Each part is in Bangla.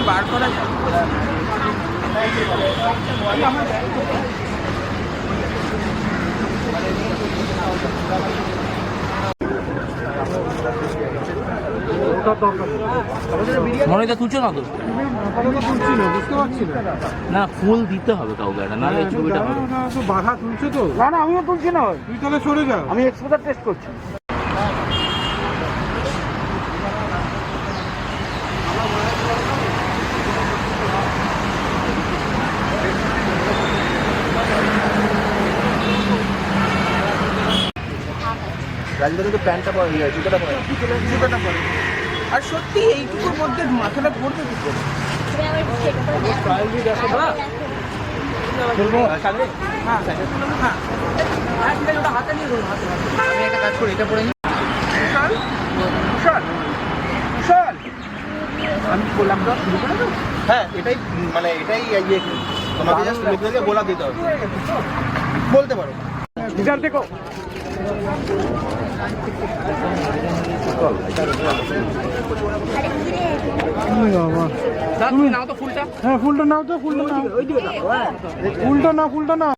বার করা যাবে মনিটা তুলছো না তো? না ফুল দিতে হবে কাউকে একটা, নাহলে ছবিটা হবে বাধা তুলছে তো। না না আমিও তুলছি না, তুই তাহলে সরে যা। আমি এক্সপোজার টেস্ট করছি। প্যান্টটা পরে জুতোটা পরে জুতোটা পরে আর সত্যি এইটুকুর মধ্যে মাথাটা পড়তে কি করে হাতে নিয়ে আমি একটা কাজ করি, এটা পরে আমি বললাম তো শুরু করে তো। হ্যাঁ এটাই মানে এটাই তোমাকে জাস্ট লোকদেরকে বলা দিতে হবে, বলতে পারো রিজাল্ট দেখো। তুমি নাও তো ফুলটা। হ্যাঁ ফুলটা নাও তো, ফুলটা নাও, ফুলটা নাও, ফুলটা নাও।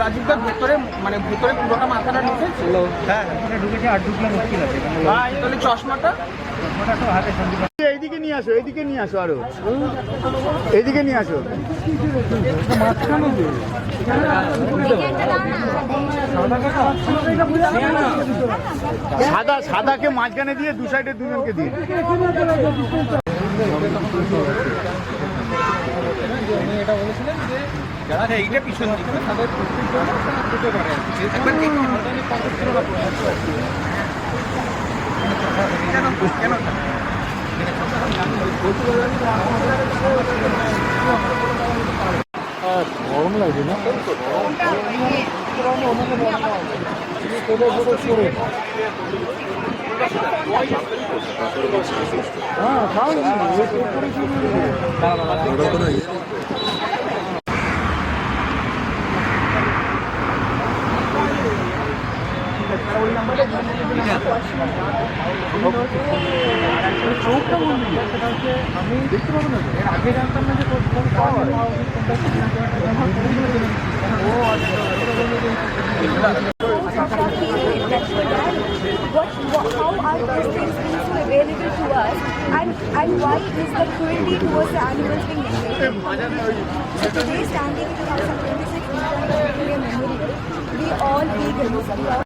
রাজীবদার ভেতরে মানে ভেতরে পুরোটা মাথাটা ঢুকেছিল। হ্যাঁ ঢুকেছে আর ঢুকলে মুশকিল আছে। তাহলে চশমাটা এইদিকে নিয়ে আসো, এইদিকে নিয়ে আসো, আরো এইদিকে নিয়ে আসো। মাঝখানে যে সাদা সাদাকে মাঝখানে দিয়ে দু সাইডে দুজনকে দিয়ে। এটা বলেছিলেন যে যারা এইটা পিছনে দিকে তাদের প্রত্যেকটা পারে একবার কেন গরম লাগছে না? হ্যাঁ চোখটা বলবি আমি দেখতে পাবো না, এর আগে জানতাম না যে how are these things being so available to us, and why is the cruelty towards the animals being neglected? So today standing in the house of 26 Indira Memorial, we all vegans, we all